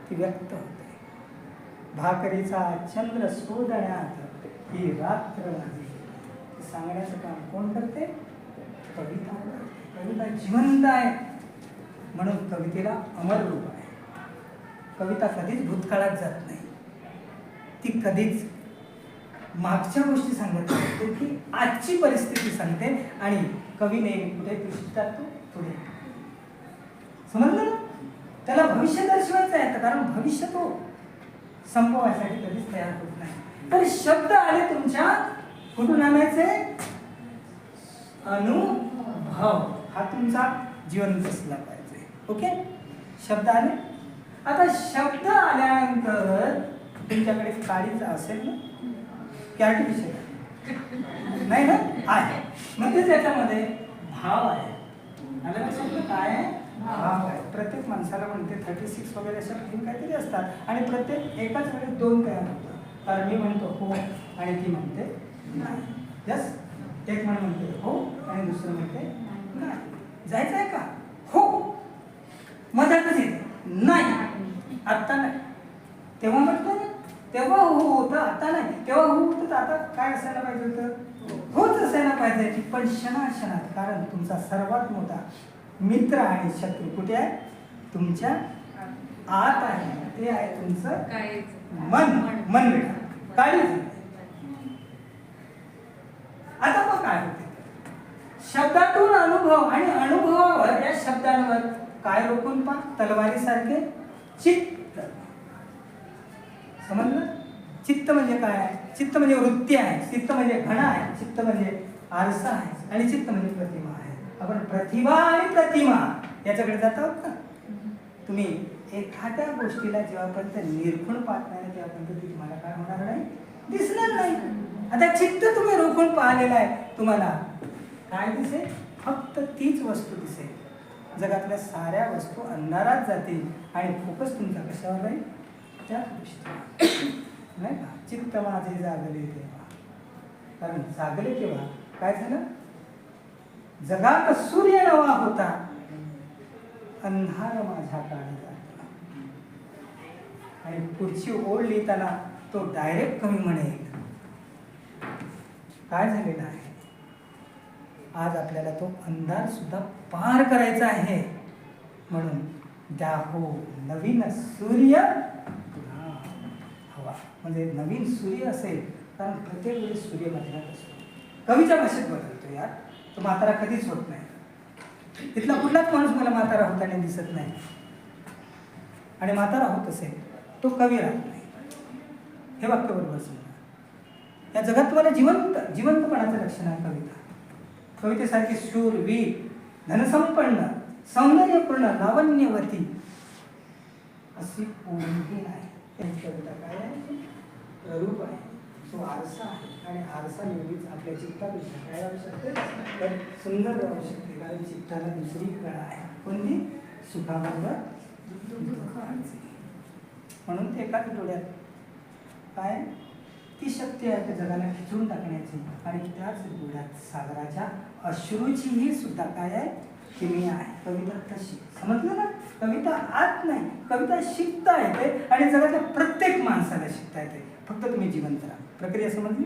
ती व्यक्त होते. भाकरीचा चंद्र शोधण्यात ही रात्र माझी, सांगण्याचं काम कोण करते? कविता. कविता जिवंत आहे म्हणून कवितेला अमर रूप आहे. कविता कधीच भूतकाळात जात नाही, ती कधीच मागच्या गोष्टी सांगत नाही, ती आजची परिस्थिती सांगते. आणि कवी नेहमी पुढे दृष्टीतात तो पुढे, समजलं ना? त्याला भविष्य दर्शवायचं आहे, कारण भविष्य तो संपवायसाठी कधीच तयार होत नाही. तर शब्द आले तुमच्या कुठून आणायचे? अनुभव. हा तुमचा जिवंत असला पाहिजे. ओके, शब्द आले. आता शब्द आल्यानंतर तुमच्याकडे काळीच असेल ना, की आर्टिफिशियल नाही ना? आहे. म्हणजे त्याच्यामध्ये भाव आहे. आलं लक्षात? काय आहे? भाव आहे. प्रत्येक माणसाला म्हणते 36 वगैरे अशा काहीतरी असतात आणि प्रत्येक एकाच वेळेस दोन तयार होतात. कारण मी म्हणतो हो आणि ती म्हणते नाही. यस, एक म्हणते हो आणि दुसरं म्हणते नाही. जायचं आहे का? हो. मधातच येते नाही, आत्ता नाही. तेव्हा म्हटलं ना, तेव्हा हो होतं, आता नाही. तेव्हा हो होतं, आता काय असायला पाहिजे होतं? होच असायला पाहिजे. पण क्षणाक्षणात, कारण तुमचा सर्वात मोठा मित्र आणि शत्रू कुठे आहे? तुमच्या आत आहे. ते आहे तुमचं मन. मन बेटा काळीज. आता मग काय होते? शब्दातून अनुभव आणि अनुभवावर, या शब्दांवर काय रोखून पहा? तलवारीसारखे चित्त. समजलं? चित्त म्हणजे काय आहे? चित्त म्हणजे वृत्ती आहे, चित्त म्हणजे घन आहे, चित्त म्हणजे आरसा आहे आणि चित्त म्हणजे प्रतिमा आहे. आपण प्रतिभा आणि प्रतिमा याच्याकडे जात आहोत का? तुम्ही एखाद्या गोष्टीला जेव्हापर्यंत निरखून पाहत नाही तेव्हापर्यंत ती तुम्हाला काय होणार नाही? दिसणार नाही. आता चित्त तुम्ही रोखून पाहिलेलं आहे, तुम्हाला काय दिसेल? फक्त तीच वस्तू दिसेल. जगातल्या साऱ्या वस्तू अंधारात जातील आणि फोकस तुमचा कशावर राहील? त्या गोष्टी नाही का? चित्त माझे जागले तेव्हा. कारण जागले तेव्हा काय झालं? जगात सूर्य नवा होता, अंधार माझ्या काळी जागला. आणि पुढची ओळ लिहिताना तो डायरेक्ट कवी म्हणेल काय झालेलं आहे? आज आपल्याला तो अंधार सुद्धा पार करायचा आहे. म्हणून द्या हो नवीन सूर्य हवा. म्हणजे नवीन सूर्य असेल, कारण प्रत्येक वेळी सूर्य बदलत असतो. कवीच्या भाषेत बदलतो यार. तो म्हातारा कधीच होत नाही. तिथला कुठलाच माणूस मला म्हातारा होताना दिसत नाही. आणि म्हातारा होत असेल तो कवी राहत नाही. हे वाक्य बरोबर समजा. या जगात तुम्हाला जिवंतपणाचं लक्षण आहे कविता. कवितेसारखी शूर, वीर, धनसंपन्न, सौंदर्यपूर्ण, लावण्यवती अशी कोणीही नाही. कविता काय आहे? रूप आहे, तो आरसा आहे. आणि आरसा नेहमीच आपल्या चित्तापेक्षा काय राहू शकते? तर सुंदर राहू शकते. कारण चित्ताला दुसरी कळा आहे. कोणती? सुखाबरोबर दुःखाची. म्हणून ते एकाच डोळ्यात काय ती शक्ती आहे त्या जगाला खिचून टाकण्याची. आणि त्याच डोळ्यात सागराच्या अश्रूचीही सुद्धा काय आहे? किमी आहे. कविता तशी. समजलं ना? कविता आत नाही, कविता शिकता येते आणि जगातल्या प्रत्येक माणसाला शिकता येते. फक्त तुम्ही जिवंत राहा. प्रक्रिया समजली?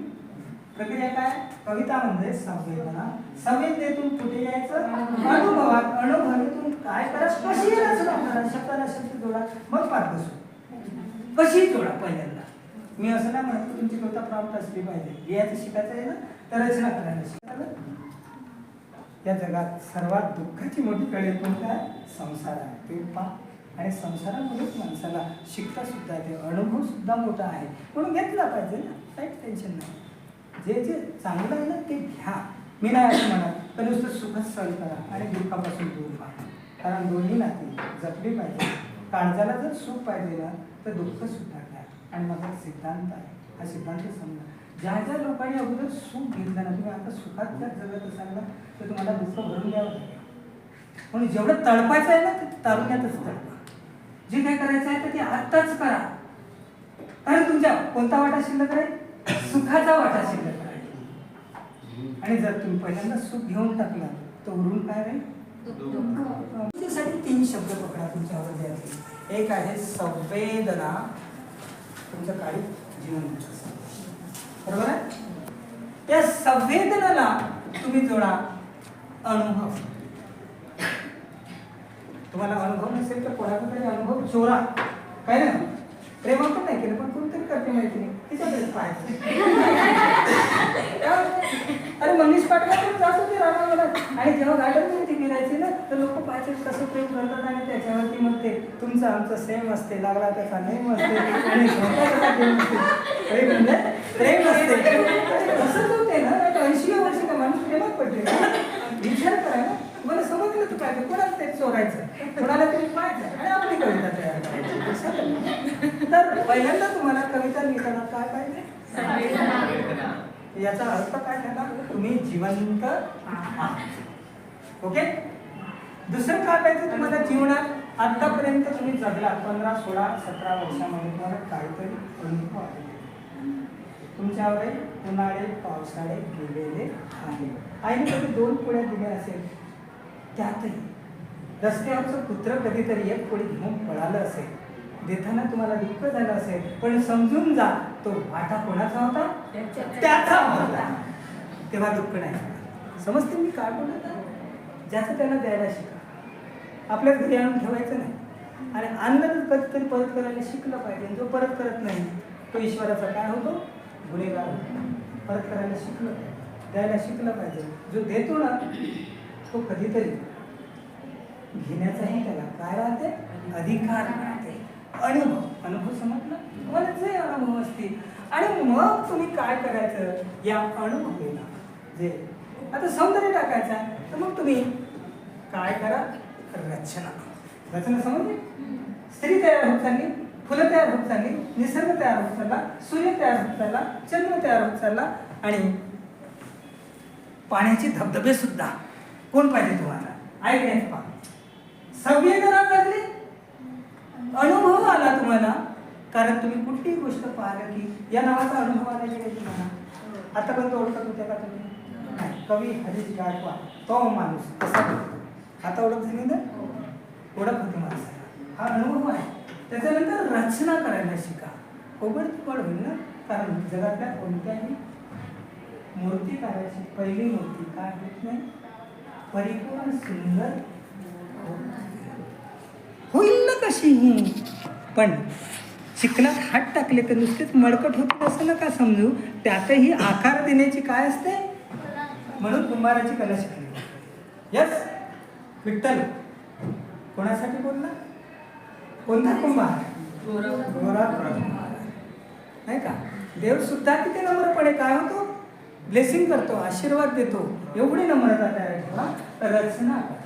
प्रक्रिया काय? कविता म्हणजे संवेदना. संवेदनेतून कुठे यायचं? अनुभवात. अनुभवातून काय करा? कशी रचना करा. शब्दाला शब्द जोडा, मग पाठ बसू. कशी जोडा? पहिल्यांदा मी असं नाही म्हणत तुमची कविता प्राप्त असली पाहिजे. लिहायचं शिकायचं आहे ना, तर रचना करायला शिकायला. या जगात सर्वात दुःखाची मोठी कडी कोणती आहे? संसार आहे. ते पहा. आणि संसारामुळेच माणसाला शिकता सुद्धा येते, अनुभव सुद्धा मोठा आहे. म्हणून घेतला पाहिजे ना, काहीच टेन्शन नाही. जे जे चांगलं आहे ना ते घ्या. मी नाही असं म्हणत, तर नुसतं सुखच सहन करा आणि दुःखापासून दूर व्हा. कारण दोन्ही नाती जपली पाहिजे. काळजाला जर सुख पाहिजे ना तर दुःख सुद्धा घ्या. आणि माझा सिद्धांत आहे, हा सिद्धांत समजा. ज्या ज्या लोकांनी अगोदर सुख घेतलं ना, तुम्ही आता सुखात जर जगत असाल ना तर तुम्हाला दुःख भरून द्यावं लागेल. म्हणून जेवढं तळपायचं आहे ना ते तारुण्यातच तळपा. जे काय करायचं आहे तर ते आत्ताच करा. कारण तुमच्या कोणता वाटा शिल्लक आहे? सुखाचा वाटा शिल्लक आहे. आणि जर तुम्ही पहिल्यांदा सुख घेऊन टाकला तर उरून काय राहील? त्यासाठी 3 शब्द पकडा तुमच्यावर द्यायचे. एक आहे संवेदना, तुमचं काही जीवन बरोबर आहे. त्या संवेदनाला तुम्ही जोडा अनुभव. तुम्हाला अनुभव नसेल तर कोणाचा तरी अनुभव चोरा. काय ना प्रेम पण नाही केलं पण कोणतरी करते माहिती नाही तिच्याकडे पाहायचं. अरे मनीष पाटलाकडे जात होते रामाला आणि जेव्हा गार्डन ती फिरायची ना तर लोक पाहायचे कसं प्रेम करतात आणि त्याच्यावरती मग ते तुमचं आमचं सेम असते, लागला त्याचा नेम असते आणि प्रेम म्हणजे प्रेम असते. असंच होते ना. 80 वर्ष का माणूस प्रेमात पडले. विचार करा ना, तुम्हाला समजलं तर काय कोणाला ते चोरायचं, कोणाला तरी पाहायचं आणि आपली कविता तयार करायची. तर पहिल्यांदा तुम्हाला कविता लिहिताना काय पाहिजे? याचा अर्थ काय झाला? तुम्ही जिवंत आहात. ओके. दुसरं काय पाहिजे तुम्हाला जीवनात? आतापर्यंत तुम्ही जगला 15, 16, 17 वर्षामध्ये तुम्हाला काहीतरी अनुभव आले. तुमच्यावर उन्हाळे पावसाळे गेलेले आहे. आईने कधी 2 पोळ्या दिल्या असेल, त्यातही रस्त्यावरचं कुत्र कधीतरी एक पोळी घेऊन पळालं असेल, देताना तुम्हाला दुःख झालं असेल, पण समजून जा तो वाटा कोणाचा होता? त्याचा होता. तेव्हा दुःख नाही. समजते मी काय बोलत आहे? ज्याचं त्याला द्यायला शिका. आपल्या घरी आणून ठेवायचं नाही आणि आणलं कधीतरी परत करायला शिकलं पाहिजे. जो परत करत नाही तो ईश्वराचा काय होतो? गुन्हेगार होतो. परत करायला शिकलं पाहिजे, द्यायला शिकलं पाहिजे. जो देतो ना तो कधीतरी घेण्याचाही त्याला काय राहते? अधिकार राहते. अनुभव समजलं? तुम्हाला जे अनुभव असतील आणि मग तुम्ही काय करायचं? या अनुभवाला जे आता सौंदर्य टाकायचं आहे तर मग तुम्ही काय करा? रचना समजली? स्त्री तयार होत चालली, फुलं तयार होत चालली, निसर्ग तयार होत चालला, सूर्य तयार होत चालला, चंद्र तयार होत चालला आणि पाण्याचे धबधबे सुद्धा. कोण पाहिजे तुम्हाला? ऐकण्यात पहा. संवेदना लागली, अनुभव आला तुम्हाला. कारण तुम्ही कुठलीही गोष्ट पाहिलं की या नावाचा अनुभव आला की तुम्हाला. आतापर्यंत ओळखत होत्या का तुम्ही? नाही. कवी हरीश गायकवाड तो माणूस कसा करतो आता ओळख झाली ना? ओळख होती माणसाला. हा अनुभव आहे. त्याच्यानंतर रचना करायला शिका. ओबडधोबड होईल ना. कारण जगातल्या कोणत्याही मूर्ती काढायची पहिली मूर्ती काय होत नाही? परिपूर्ण सुंदर होईल ना कशीही. पण चिखलात हात टाकले तर नुसतेच मडकट होते असं नका समजू. त्यातही आकार देण्याची काय असते? म्हणून कुंभाराची कला शिकली. यस. विठ्ठल कोणासाठी बोलला? कोणता कुंभार? गोरा कुंभार नाही का? देव सुद्धा किती नम्रपणे काय होतो? ब्लेसिंग करतो, आशीर्वाद देतो. एवढी नम्रता तयार ठेवा. रचना करा.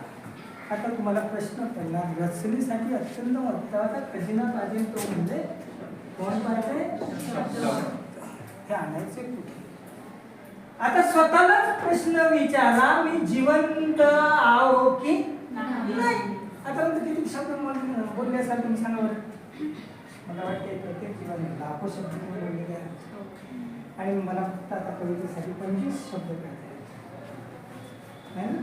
आता तुम्हाला प्रश्न पडणार, रचनेसाठी अत्यंत महत्त्वाचा खजिना पाहिजे तो म्हणजे कोण पाहिजे? हे आणायचे कुठे? आता स्वतःलाच प्रश्न विचारा, मी जिवंत आहो की नाही? आता किती शब्द बोलण्यासारखं मी सांगा बरं. मला वाटते प्रत्येक जीवन लाखो शब्द बोललेले आहेत आणि मला फक्त आता कवितेसाठी 25 शब्द कळतात नाही ना?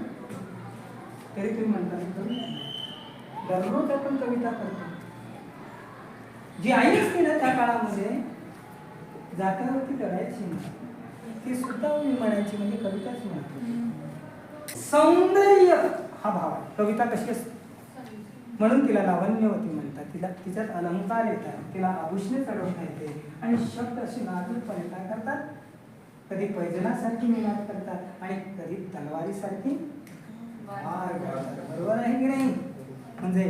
तरी तुम्ही म्हणता दररोज आपण कविता करतो. जी आई असते ना त्या काळामध्ये जात्यावरती करायची ती सुद्धा मी म्हणायची म्हणजे कविताच म्हणतो. सौंदर्य हा भाव आहे. कविता कशी असते म्हणून तिला लावण्यवती म्हणतात. तिला तिच्यात अलंकार येतात, तिला आभूषणे चढवता येते आणि शब्द असे नाजूकपणे काय करतात? कधी पैजनासारखी निनाद करतात आणि कधी तलवारीसारखी वार करतात. बरोबर आहे की नाही? म्हणजे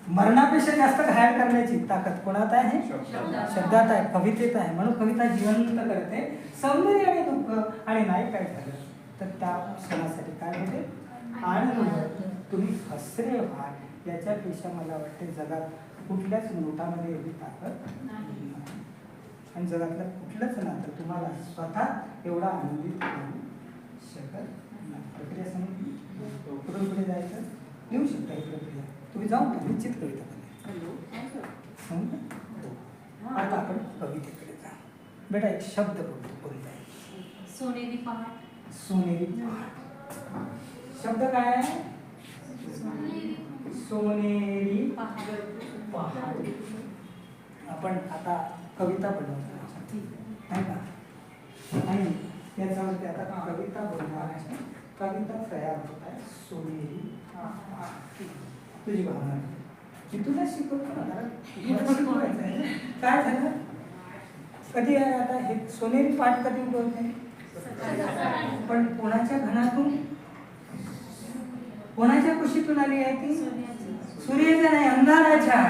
मरणापेक्षा जास्त घायल करण्याची ताकद कोणात आहे? शब्दात आहे, कवितेत आहे. म्हणून कविता जिवंत करते. सौंदर्य आणि दुःख आणि नाही काय झालं तर त्या क्षणासाठी काय होते? आनंद. तुम्ही हसरे व्हाल याच्यापेक्षा मला वाटते जगात कुठल्याच नोटामध्ये एवढी ताकद नाही आणि जगातलं कुठलंच नातं तुम्हाला स्वतः एवढा आनंदित करू शकत नाही. प्रक्रिया समजली? कुठून पुढे जायचं? लिहू शकता ही प्रक्रिया. तुम्ही जाऊन निश्चित कविता आता आपण कवितेकडे जा. बेटा एक शब्द बोलतो कोणता आहे? सोनेरी पहाट. सोनेरी पहाट. शब्द काय आहे? सोनेरी पहाट. आपण आता कविता बनवतो नाही का, आणि याच्यावरती आता कविता बनवणार आहे. कविता तयार होत आहे. सोनेरी तुझी भावना मी तुला शिकवतो ना, मला शिकवायचं आहे. काय झालं कधी आहे आता हे सोनेरी पाठ कधी उगवते, पण कोणाच्या घनातून कोणाच्या कुशीतून आली आहे ती, सूर्याच्या नाही अंधाराच्या.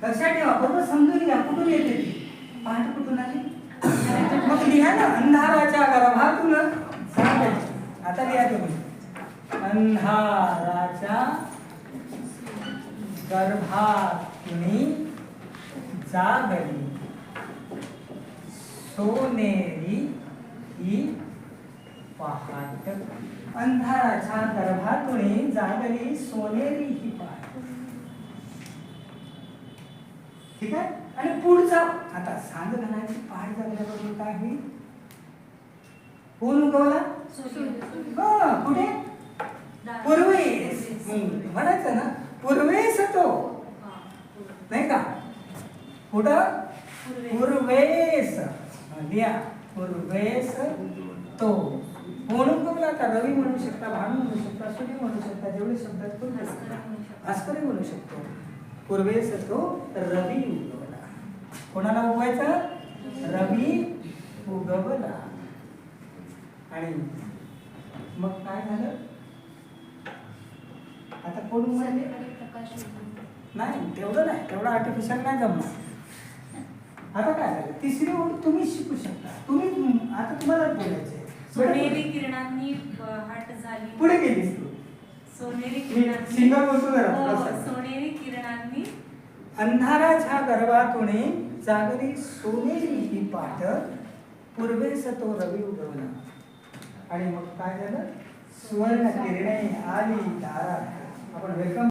लक्षात ठेवा, बरोबर समजून घ्या कुठून येते ती पहाट, कुठून आली. मग लिहा ना, अंधाराच्या गर्भातून. आता लिहा तुम्ही, अंधाराच्या गर्भातून जागली सोनेरी ही पहाट. अंधाराच्या गर्भातून जागली सोनेरी ही पहाट. ठीक आहे. आणि पुढचा आता सांग घनाची पहाट झाल्याबरोबर काय होईल, ऊन उगवला. कुठे, पूर्वेस. म्हणायचं ना, पूर्वेस तो, नाही का, कुठं, पूर्वेस. लिहा, पूर्वेस तो. ऊन उगवला का रवी म्हणू शकता, भानू म्हणू शकता, सूर्य म्हणू शकता, जेवढे शब्द आहेत कोणते भास्करही म्हणू शकतो. पूर्वेस तो रवी उगवला. कोणाला उगवायचा, रवी उगवला. आणि मग काय झालं, आता कोण म्हणले नाही, तेवढं नाही, तेवढं आर्टिफिशियल नाही जमणार. आता काय झालं, तिसरी ओळ तुम्ही शिकू शकता. तुम्ही आता तुम्हाला बोलायचे. सोनेरी किरणांनी पहाट झाली. पुढे गेलीस तू. सोनेरी किरणांनी, सिंगल बोलतो जरा. सोनेरी किरणांनी अंधाराच्या गर्भातून जागरी सोनेरी ही पाठ, पूर्वेस तो रवी उगवला. आणि मग काय झालं, सुवर्ण किरणे आली दारात. आपण वेलकम